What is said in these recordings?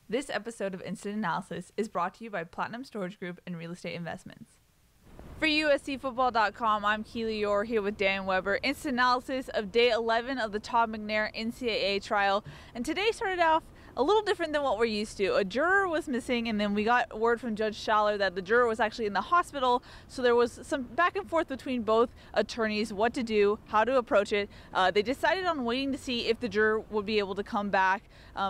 This episode of Instant Analysis is brought to you by Platinum Storage Group and Real Estate Investments. For USCFootball.com, I'm Keely Eure here with Dan Weber. Instant analysis of day 11 of the Todd McNair NCAA trial. And today started off a little different than what we're used to. A juror was missing, and then we got word from Judge Schaller that the juror was actually in the hospital. So there was some back and forth between both attorneys, what to do, how to approach it. They decided on waiting to see if the juror would be able to come back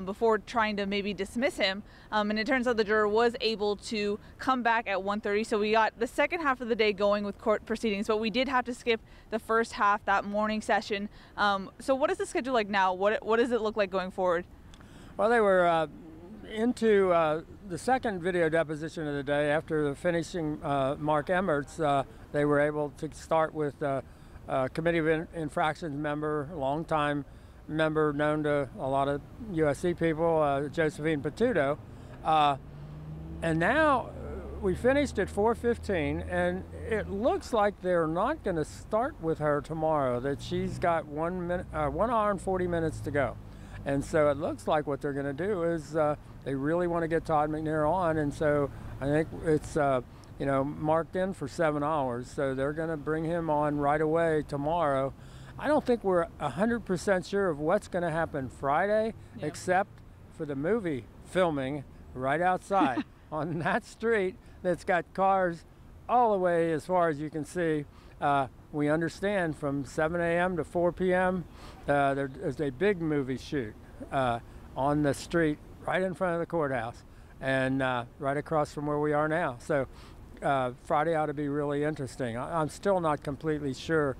before trying to maybe dismiss him. And it turns out the juror was able to come back at 1:30. So we got the second half of the day going with court proceedings, but we did have to skip the first half, that morning session. So what is the schedule like now? What does it look like going forward? Well, they were into the second video deposition of the day. After finishing Mark Emmert's, they were able to start with Committee of Infractions member, longtime member known to a lot of USC people, Josephine Potuto. And now we finished at 4:15, and it looks like they're not going to start with her tomorrow, that she's got 1 hour and 40 minutes to go. And so it looks like what they're going to do is they really want to get Todd McNair on, and so I think it's marked in for 7 hours, so they're going to bring him on right away tomorrow. I don't think we're 100% sure of what's going to happen Friday, except for the movie filming right outside on that street that's got cars all the way as far as you can see. We understand from 7 a.m. to 4 p.m. There's a big movie shoot on the street right in front of the courthouse and right across from where we are now. So Friday ought to be really interesting. I'm still not completely sure.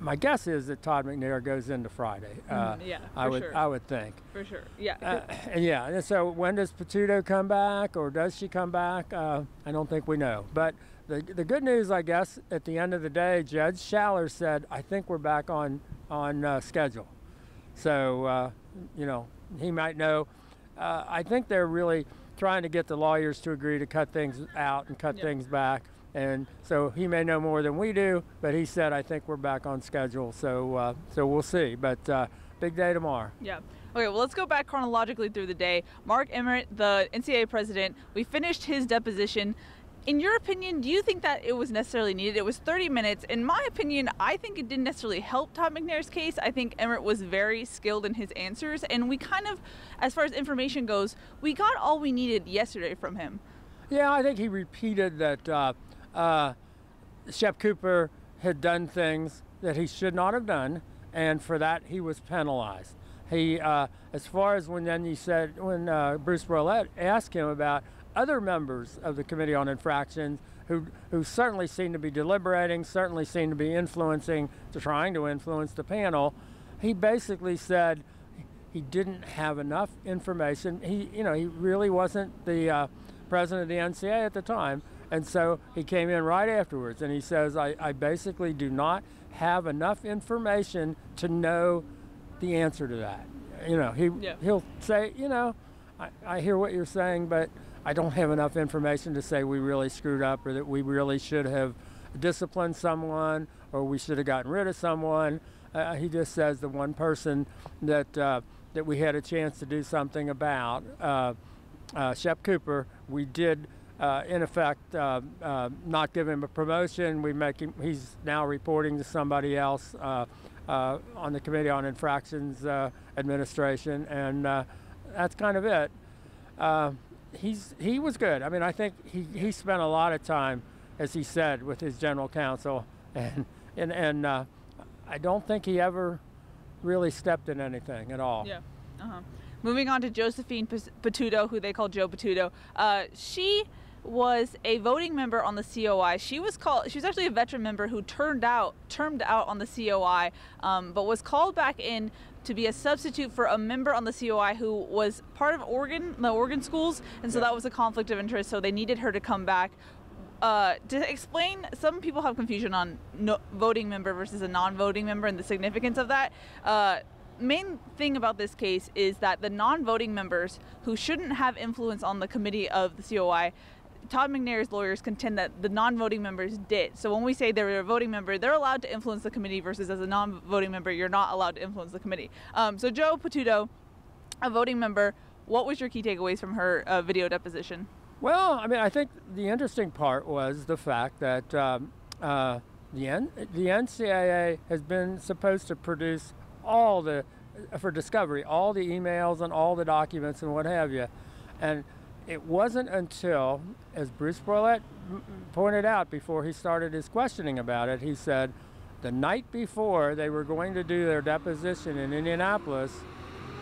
My guess is that Todd McNair goes into Friday. I would think. For sure, yeah. And so when does Potuto come back, or does she come back? I don't think we know. But the good news, I guess, at the end of the day, Judge Schaller said, I think we're back on schedule. So, he might know. I think they're really trying to get the lawyers to agree to cut things out and cut things back. And so he may know more than we do, but he said, I think we're back on schedule. So we'll see. But big day tomorrow. Yeah. Okay, well, let's go back chronologically through the day. Mark Emmert, the NCAA president, we finished his deposition. In your opinion, do you think that it was necessarily needed? It was 30 minutes. In my opinion, I think it didn't necessarily help Todd McNair's case. I think Emmert was very skilled in his answers, and we kind of, as far as information goes, we got all we needed yesterday from him. Yeah, I think he repeated that Shep Cooper had done things that he should not have done, and for that he was penalized. He, as far as when Bruce Brollette asked him about other members of the Committee on Infractions who certainly seemed to be deliberating, certainly seemed to be trying to influence the panel, he basically said he didn't have enough information. He really wasn't the president of the NCAA at the time, and so he came in right afterwards and he says, I basically do not have enough information to know the answer to that. He'll say, I hear what you're saying, but I don't have enough information to say we really screwed up, or that we really should have disciplined someone, or we should have gotten rid of someone. He just says the one person that we had a chance to do something about, Shep Cooper, we did in effect not give him a promotion. He's now reporting to somebody else on the Committee on Infractions administration, and that's kind of it. He was good. I mean, I think he spent a lot of time, as he said, with his general counsel, and I don't think he ever really stepped in anything at all. Yeah. Moving on to Josephine Potuto, who they call Joe Potuto. She was a voting member on the COI. She was actually a veteran member who termed out on the COI, but was called back in to be a substitute for a member on the COI who was part of the Oregon schools, and so that was a conflict of interest, so they needed her to come back. To explain, some people have confusion on voting member versus a non-voting member and the significance of that. Main thing about this case is that the non-voting members who shouldn't have influence on the committee of the COI, Todd McNair's lawyers contend that the non-voting members did. So when we say they're a voting member, they're allowed to influence the committee, versus as a non-voting member, you're not allowed to influence the committee. So Joe Potuto, a voting member, what was your key takeaways from her video deposition? Well, I mean, I think the interesting part was the fact that the NCAA has been supposed to produce for discovery, all the emails and all the documents and what have you. And it wasn't until, as Bruce Borlett pointed out before he started his questioning about it, he said the night before they were going to do their deposition in Indianapolis,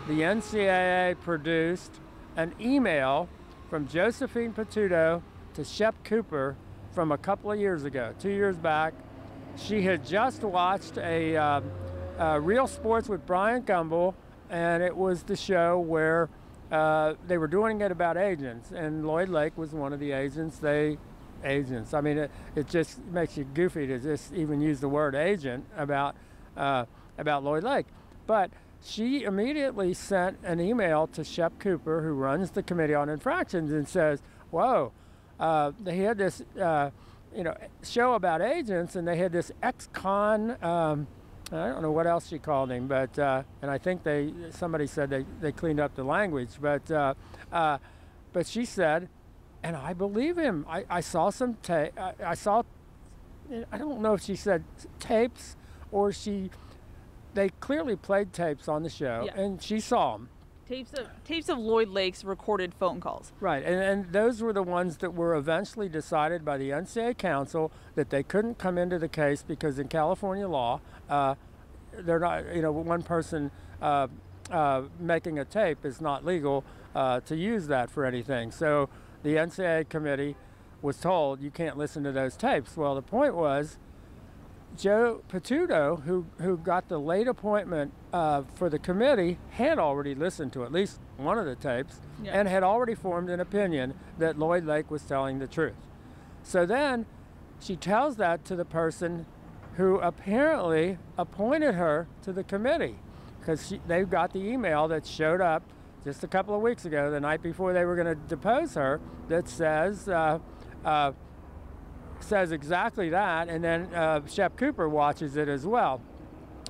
the NCAA produced an email from Josephine Potuto to Shep Cooper from a couple of years ago, 2 years back. She had just watched a Real Sports with Brian Gumbel, and it was the show where they were doing it about agents, and Lloyd Lake was one of the agents. I mean, it just makes you goofy to just even use the word agent about Lloyd Lake. But she immediately sent an email to Shep Cooper, who runs the Committee on Infractions, and says, whoa, they had this show about agents, and they had this ex-con, I don't know what else she called him, but and I think somebody said they cleaned up the language, but she said, and I believe him. I saw some tape. I don't know if she said tapes or they clearly played tapes on the show, yeah. And she saw them. Tapes of Lloyd Lake's recorded phone calls. Right, and those were the ones that were eventually decided by the NCAA council that they couldn't come into the case because in California law, they're not, one person making a tape is not legal to use that for anything. So the NCAA committee was told you can't listen to those tapes. Well, the point was Joe Potuto, who got the late appointment for the committee, had already listened to at least one of the tapes, yeah, and had already formed an opinion that Lloyd Lake was telling the truth. So then she tells that to the person who apparently appointed her to the committee, because they got the email that showed up just a couple of weeks ago, the night before they were going to depose her, that says exactly that, and then Shep Cooper watches it as well.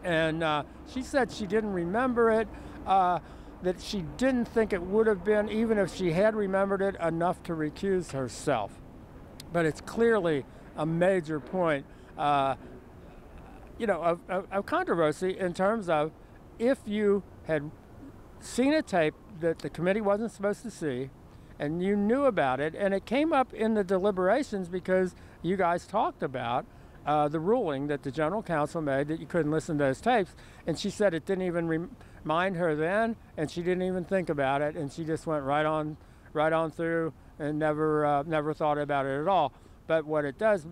And she said she didn't remember it, that she didn't think it would have been, even if she had remembered it, enough to recuse herself. But it's clearly a major point of controversy in terms of if you had seen a tape that the committee wasn't supposed to see, and you knew about it, and it came up in the deliberations because you guys talked about the ruling that the general counsel made that you couldn't listen to those tapes, and she said it didn't even remind her then, and she didn't even think about it, and she just went right on through and never thought about it at all. But what it does,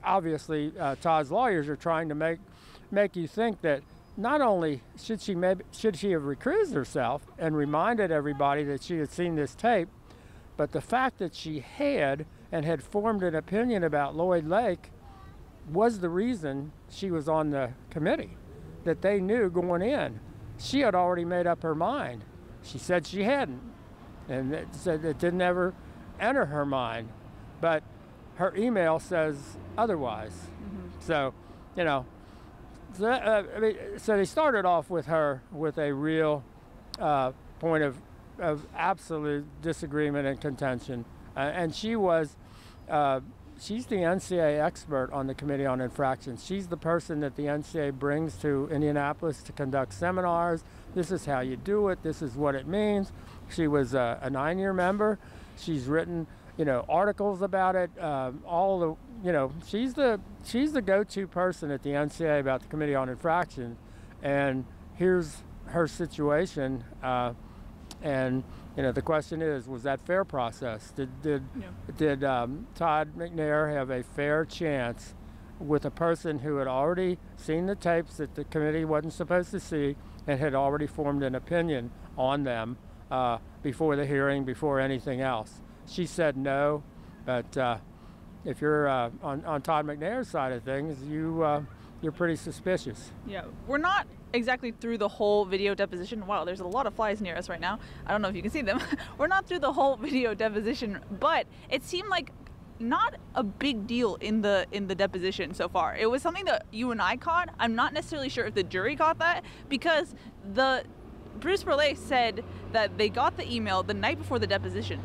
obviously Todd's lawyers are trying to make you think that not only should she have recused herself and reminded everybody that she had seen this tape, but the fact that she had formed an opinion about Lloyd Lake was the reason she was on the committee, that they knew going in. She had already made up her mind. She said she hadn't, and it said it didn't ever enter her mind, but her email says otherwise. Mm-hmm. So, so they started off with her with a real point of absolute disagreement and contention, and she's the NCAA expert on the Committee on Infractions. She's the person that the NCAA brings to Indianapolis to conduct seminars. This is how you do it. This is what it means. She was a 9-year member. She's written articles about it. She's the go-to person at the NCAA about the Committee on Infractions, and here's her situation. And the question is, was that fair process? Did Todd McNair have a fair chance with a person who had already seen the tapes that the committee wasn't supposed to see and had already formed an opinion on them before the hearing, before anything else? She said no, but if you're on Todd McNair's side of things, you're pretty suspicious. Yeah, we're not exactly through the whole video deposition. Wow, there's a lot of flies near us right now. I don't know if you can see them. We're not through the whole video deposition, but it seemed like not a big deal in the deposition so far. It was something that you and I caught. I'm not necessarily sure if the jury caught that, because the Bruce Burleigh said that they got the email the night before the deposition.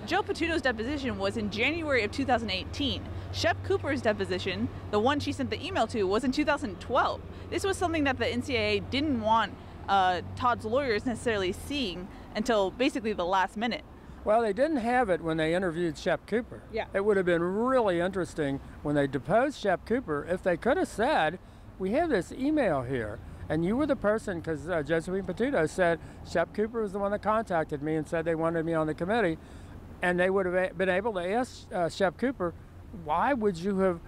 Joe Potuto's deposition was in January of 2018. Shep Cooper's deposition, the one she sent the email to, was in 2012. This was something that the NCAA didn't want Todd's lawyers necessarily seeing until basically the last minute. Well, they didn't have it when they interviewed Shep Cooper. Yeah. It would have been really interesting when they deposed Shep Cooper if they could have said, we have this email here, and you were the person, because Josephine Potuto said Shep Cooper was the one that contacted me and said they wanted me on the committee. And they would have been able to ask Shep Cooper, why would you have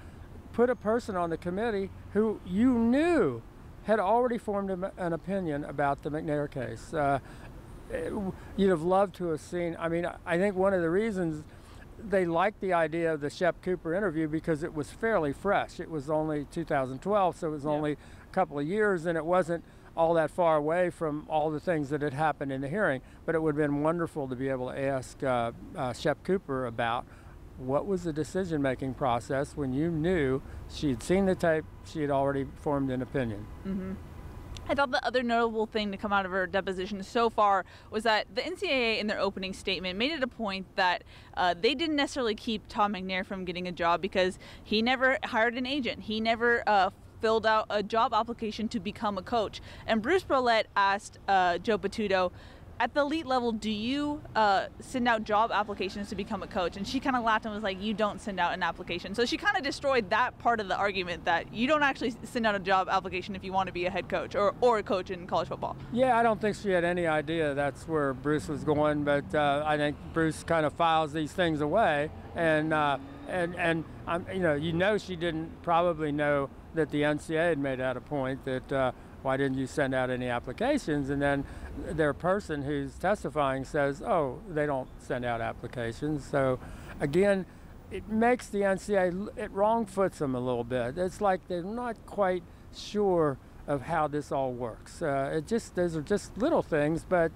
put a person on the committee who you knew had already formed an opinion about the McNair case? You'd have loved to have seen. I mean, I think one of the reasons they liked the idea of the Shep Cooper interview because it was fairly fresh. It was only 2012, so it was only a couple of years, and it wasn't all that far away from all the things that had happened in the hearing. But it would have been wonderful to be able to ask Shep Cooper about what was the decision-making process when you knew she had seen the tape, she had already formed an opinion. Mm-hmm. I thought the other notable thing to come out of her deposition so far was that the NCAA in their opening statement made it a point that they didn't necessarily keep Todd McNair from getting a job because he never hired an agent. He never filled out a job application to become a coach. And Bruce Burleigh asked Joe Potuto, at the elite level, do you send out job applications to become a coach? And she kind of laughed and was like, you don't send out an application. So she kind of destroyed that part of the argument that you don't actually send out a job application if you want to be a head coach or a coach in college football. Yeah, I don't think she had any idea that's where Bruce was going, but I think Bruce kind of files these things away. And she didn't probably know that the NCAA had made out a point that why didn't you send out any applications? And then their person who's testifying says, oh, they don't send out applications. So again, it makes the NCAA, it wrong-foots them a little bit. It's like they're not quite sure of how this all works. Those are just little things, but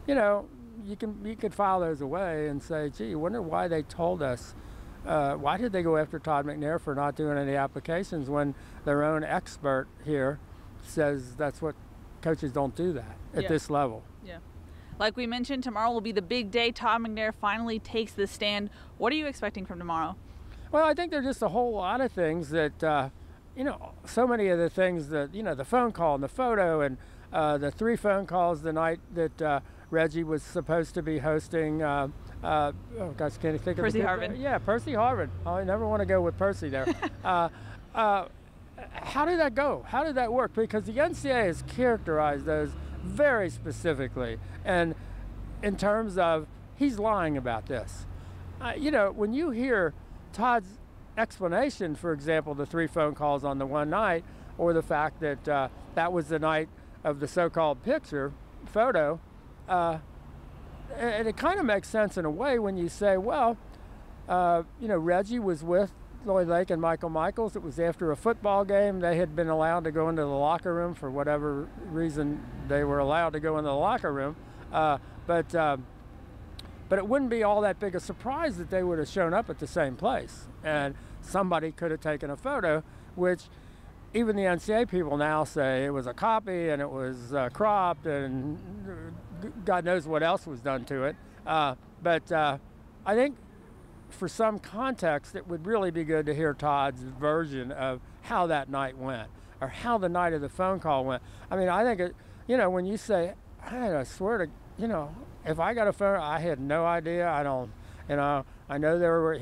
you could file those away and say, gee, I wonder why they told us. Why did they go after Todd McNair for not doing any applications when their own expert here says that's what coaches don't do that at this level? Yeah. Like we mentioned, tomorrow will be the big day. Todd McNair finally takes the stand. What are you expecting from tomorrow? Well, I think there are just a whole lot of things that, so many of the things that, the phone call and the photo and the 3 phone calls the night that Reggie was supposed to be hosting. Oh gosh, can't you think of Percy Harvin? Yeah, Percy Harvin. I never want to go with Percy there. How did that go? How did that work? Because the NCAA has characterized those very specifically, and in terms of he's lying about this. When you hear Todd's explanation, for example, the 3 phone calls on the one night, or the fact that that was the night of the so-called photo, and it kind of makes sense in a way when you say, well, Reggie was with Lloyd Lake and Michael Michaels. It was after a football game. They had been allowed to go into the locker room for whatever reason they were allowed to go into the locker room. But it wouldn't be all that big a surprise that they would have shown up at the same place. And somebody could have taken a photo, which even the NCAA people now say it was a copy and it was cropped and God knows what else was done to it. But I think for some context, it would really be good to hear Todd's version of how that night went or how the night of the phone call went. I mean, I think, when you say, I swear to, if I got a phone, I had no idea. I don't, I know there were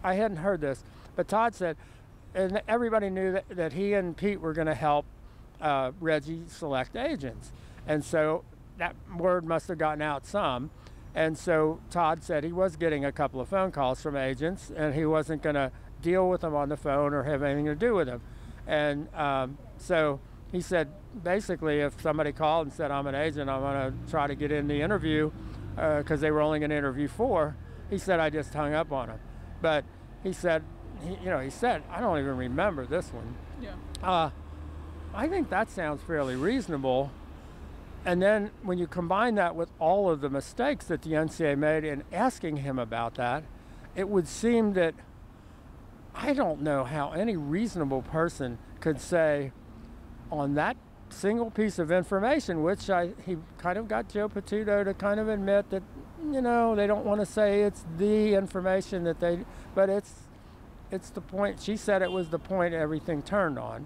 I hadn't heard this, but Todd said, and everybody knew that he and Pete were going to help Reggie select agents. And so that word must have gotten out some. And so Todd said he was getting a couple of phone calls from agents and he wasn't going to deal with them on the phone or have anything to do with them. And so he said, basically, if somebody called and said, I'm an agent, I'm going to try to get in the interview because they were only going to interview 4, he said, I just hung up on him. But he said, he said, I don't even remember this one. Yeah. I think that sounds fairly reasonable. And then when you combine that with all of the mistakes that the NCAA made in asking him about that, it would seem that I don't know how any reasonable person could say on that single piece of information, which he kind of got Joe Potuto to kind of admit that, you know, they don't want to say it's the information that but it's the point. She said it was the point everything turned on.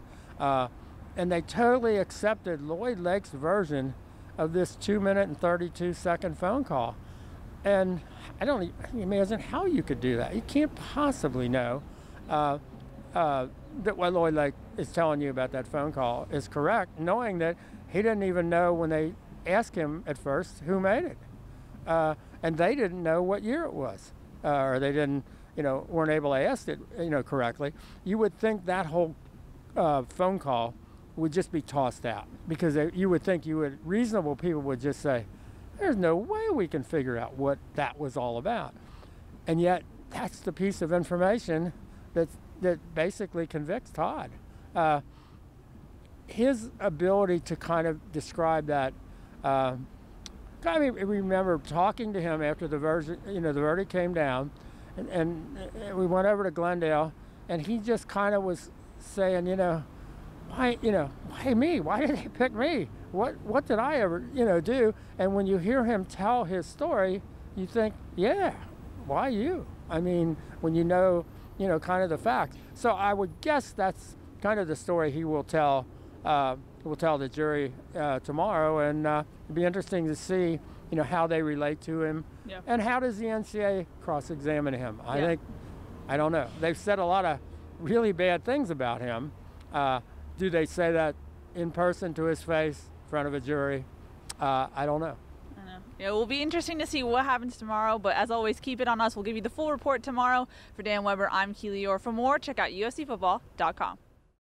And they totally accepted Lloyd Lake's version of this 2-minute and 32-second phone call. And I don't imagine how you could do that. You can't possibly know that what Lloyd Lake is telling you about that phone call is correct, knowing that he didn't even know when they asked him at first who made it. And they didn't know what year it was, or they didn't, weren't able to ask it, correctly. You would think that whole phone call would just be tossed out, because you would think reasonable people would just say, there's no way we can figure out what that was all about. And yet that's the piece of information that basically convicts Todd. His ability to kind of describe that, I remember talking to him after the verdict came down, and we went over to Glendale, and he just kind of was saying, why me? Why did they pick me? What did I ever, do? And when you hear him tell his story, you think, yeah, why you? I mean, when you know, kind of the facts. So I would guess that's kind of the story he will tell. Will tell the jury tomorrow, and it'll be interesting to see, how they relate to him, yeah. And how does the NCAA cross-examine him? I don't know. They've said a lot of really bad things about him. Do they say that in person to his face in front of a jury? I don't know. Yeah, it will be interesting to see what happens tomorrow, but as always, keep it on us. We'll give you the full report tomorrow. For Dan Weber, I'm Keely Eure. For more, check out uscfootball.com.